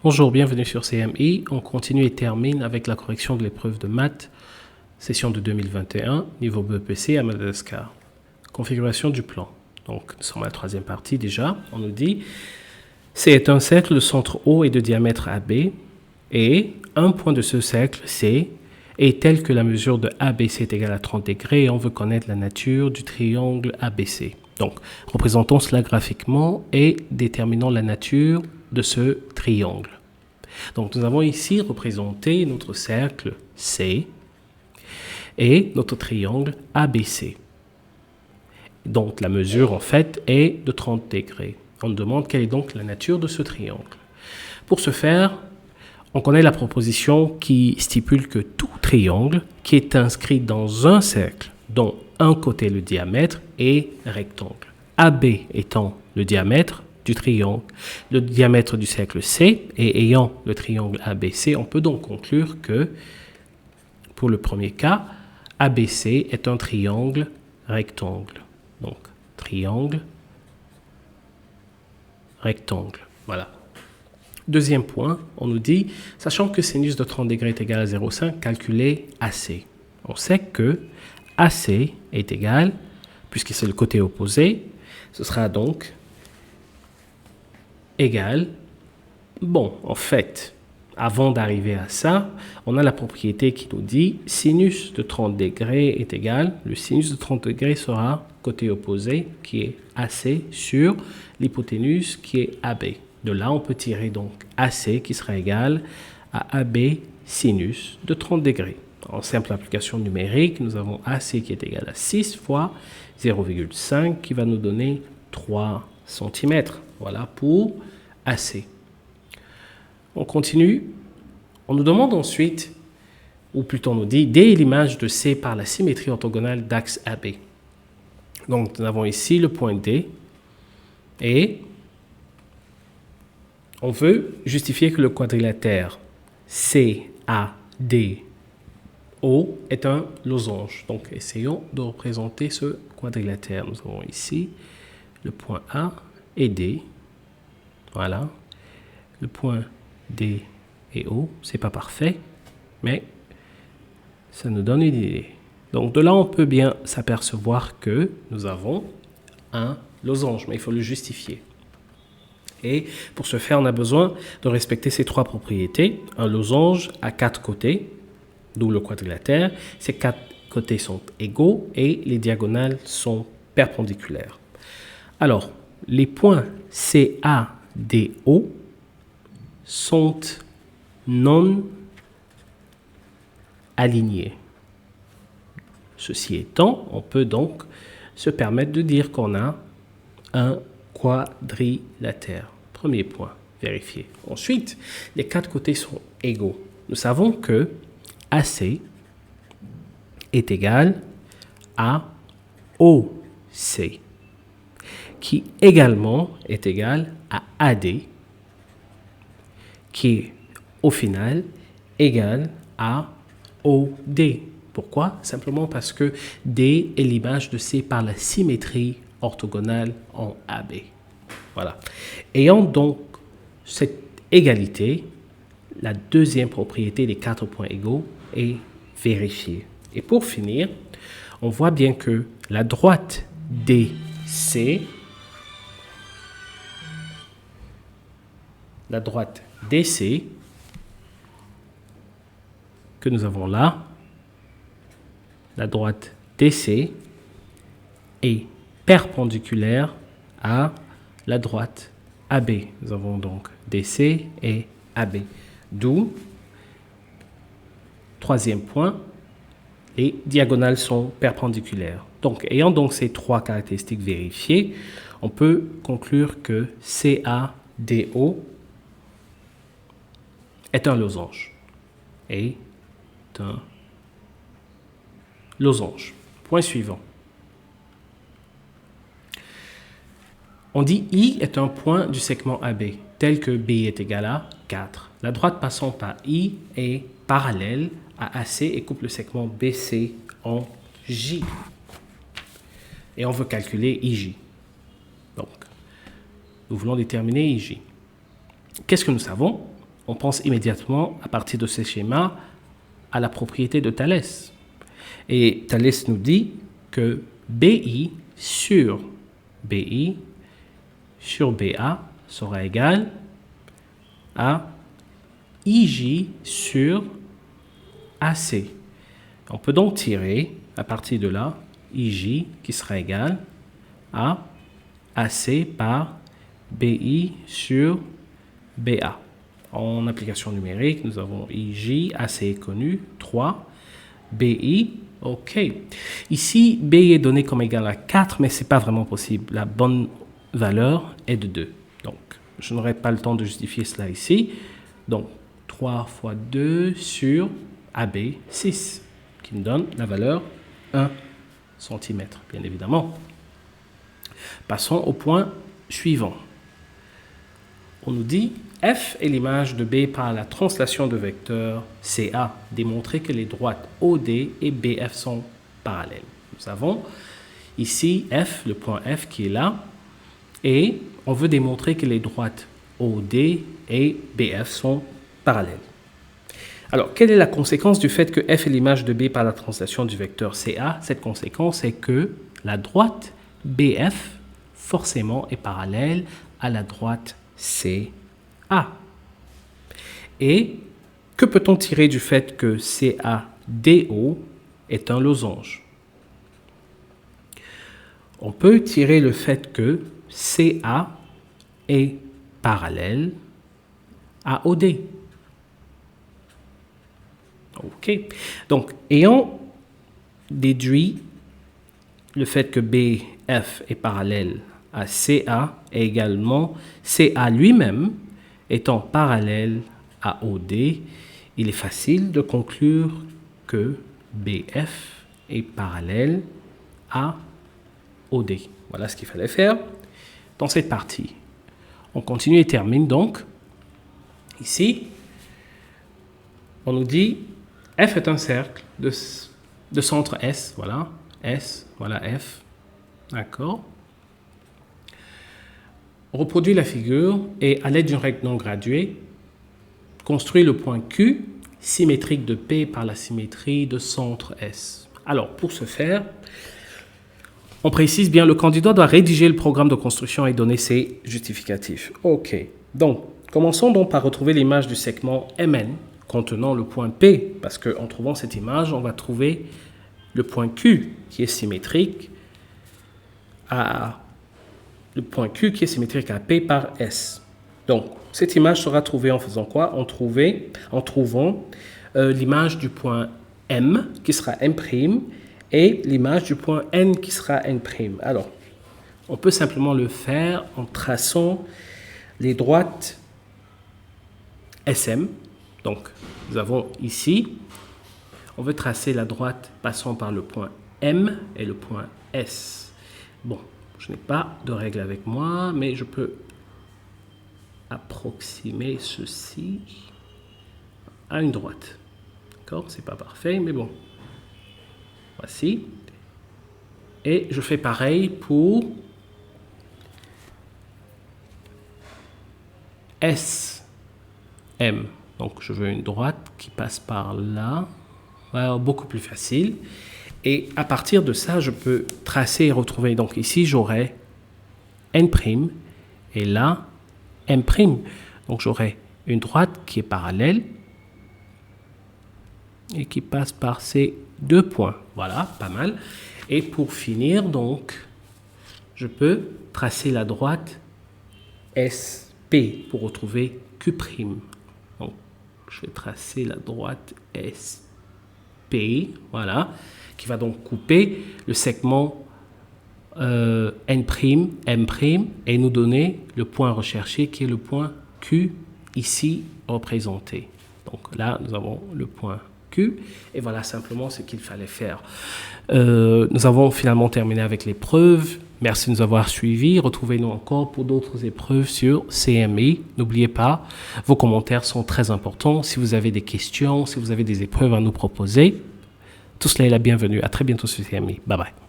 Bonjour, bienvenue sur CMI. On continue et termine avec la correction de l'épreuve de maths, session de 2021, niveau BEPC à Madagascar. Configuration du plan. Donc, nous sommes à la troisième partie déjà. On nous dit, C est un cercle de centre O et de diamètre AB, et un point de ce cercle, C, est tel que la mesure de ABC est égale à 30 degrés, et on veut connaître la nature du triangle ABC. Donc, représentons cela graphiquement et déterminons la nature de ce triangle. Donc, nous avons ici représenté notre cercle C et notre triangle ABC. Donc, la mesure, en fait, est de 30 degrés. On nous demande quelle est donc la nature de ce triangle. Pour ce faire, on connaît la proposition qui stipule que tout triangle qui est inscrit dans un cercle dont un côté le diamètre est rectangle. AB étant le diamètre du triangle, le diamètre du cercle C, et ayant le triangle ABC, on peut donc conclure que, pour le premier cas, ABC est un triangle rectangle. Donc, triangle, rectangle. Voilà. Deuxième point, on nous dit, sachant que sinus de 30 degrés est égal à 0,5, calculez AC. On sait que AC est égal, puisque c'est le côté opposé, ce sera donc égal. Bon, en fait, avant d'arriver à ça, on a la propriété qui nous dit sinus de 30 degrés est égal, le sinus de 30 degrés sera côté opposé, qui est AC, sur l'hypoténuse qui est AB. De là, on peut tirer donc AC qui sera égal à AB sinus de 30 degrés. En simple application numérique, nous avons AC qui est égal à 6 fois 0,5 qui va nous donner 3 cm. Voilà pour AC. On continue. On nous demande ensuite, ou plutôt on nous dit, D l'image de C par la symétrie orthogonale d'axe AB. Donc nous avons ici le point D et on veut justifier que le quadrilatère CADO est un losange. Donc, essayons de représenter ce quadrilatère. Nous avons ici le point A et D. Voilà. Le point D et O. C'est pas parfait, mais ça nous donne une idée. Donc, de là, on peut bien s'apercevoir que nous avons un losange, mais il faut le justifier. Et pour ce faire, on a besoin de respecter ces trois propriétés. Un losange a 4 côtés, d'où le quadrilatère. Ces 4 côtés sont égaux et les diagonales sont perpendiculaires. Alors, les points CADO sont non alignés. Ceci étant, on peut donc se permettre de dire qu'on a un quadrilatère. Premier point, vérifier. Ensuite, les 4 côtés sont égaux. Nous savons que AC est égal à OC, qui également est égal à AD, qui est au final égal à OD. Pourquoi? Simplement parce que D est l'image de C par la symétrie orthogonale en AB. Voilà. Ayant donc cette égalité, la deuxième propriété des 4 points égaux est vérifiée. Et pour finir, on voit bien que la droite DC, que nous avons là, la droite DC est perpendiculaire à la droite AB. Nous avons donc DC et AB. D'où, troisième point, les diagonales sont perpendiculaires. Donc, ayant donc ces 3 caractéristiques vérifiées, on peut conclure que CADO est un losange. Et un losange. Point suivant. On dit I est un point du segment AB, tel que B est égal à 4. La droite passant par I est parallèle à AC et coupe le segment BC en J. Et on veut calculer IJ. Donc, nous voulons déterminer IJ. Qu'est-ce que nous savons? on pense immédiatement, à partir de ces schémas, à la propriété de Thalès. Et Thalès nous dit que BI sur BA sera égal à IJ sur AC. On peut donc tirer, à partir de là, IJ qui sera égal à AC par BI sur BA. En application numérique, nous avons IJ, AC est connu, 3, BI, OK. Ici, BI est donné comme égal à 4, mais ce n'est pas vraiment possible. La bonne valeur est de 2. Donc, je n'aurai pas le temps de justifier cela ici. Donc, 3 fois 2 sur AB, 6, qui me donne la valeur 1 cm, bien évidemment. Passons au point suivant. On nous dit F est l'image de B par la translation de vecteur CA. Démontrer que les droites OD et BF sont parallèles. Nous avons ici F, le point F qui est là, et on veut démontrer que les droites OD et BF sont parallèles. Alors, quelle est la conséquence du fait que F est l'image de B par la translation du vecteur CA? Cette conséquence est que la droite BF forcément est parallèle à la droite CA. Et que peut-on tirer du fait que CADO est un losange? On peut tirer le fait que CA est parallèle à OD. OK. Donc, ayant déduit le fait que BF est parallèle à CA et également CA lui-même étant parallèle à OD, il est facile de conclure que BF est parallèle à OD. Voilà ce qu'il fallait faire dans cette partie. On continue et termine donc. Ici, on nous dit F est un cercle de centre S, voilà, S, voilà F, d'accord. On reproduit la figure et à l'aide d'une règle non graduée, construit le point Q symétrique de P par la symétrie de centre S. Alors, pour ce faire, on précise bien, le candidat doit rédiger le programme de construction et donner ses justificatifs. OK, donc, commençons donc par retrouver l'image du segment MN contenant le point P, parce qu'en trouvant cette image, on va trouver le point Q qui est symétrique à P par S. Donc, cette image sera trouvée en faisant quoi? En trouvant l'image du point M qui sera M' et l'image du point N qui sera N'. Alors, on peut simplement le faire en traçant les droites SM. Donc, nous avons ici, on veut tracer la droite passant par le point M et le point S. Bon, je n'ai pas de règle avec moi, mais je peux approximer ceci à une droite. D'accord? C'est pas parfait, mais bon. Voici. Et je fais pareil pour SM. Donc, je veux une droite qui passe par là. Alors, beaucoup plus facile. Et à partir de ça, je peux tracer et retrouver. Donc, ici, j'aurai N' et là, M'. Donc, j'aurai une droite qui est parallèle et qui passe par ces deux points. Voilà, pas mal. Et pour finir, donc, je peux tracer la droite SP pour retrouver Q'. Donc, je vais tracer la droite SP, voilà, qui va donc couper le segment N', M' et nous donner le point recherché qui est le point Q ici représenté. Donc là, nous avons le point Q et voilà simplement ce qu'il fallait faire. Nous avons finalement terminé avec l'épreuve. Merci de nous avoir suivis. Retrouvez-nous encore pour d'autres épreuves sur CMI. N'oubliez pas, vos commentaires sont très importants. Si vous avez des questions, si vous avez des épreuves à nous proposer, tout cela est la bienvenue. À très bientôt sur CMI. Bye bye.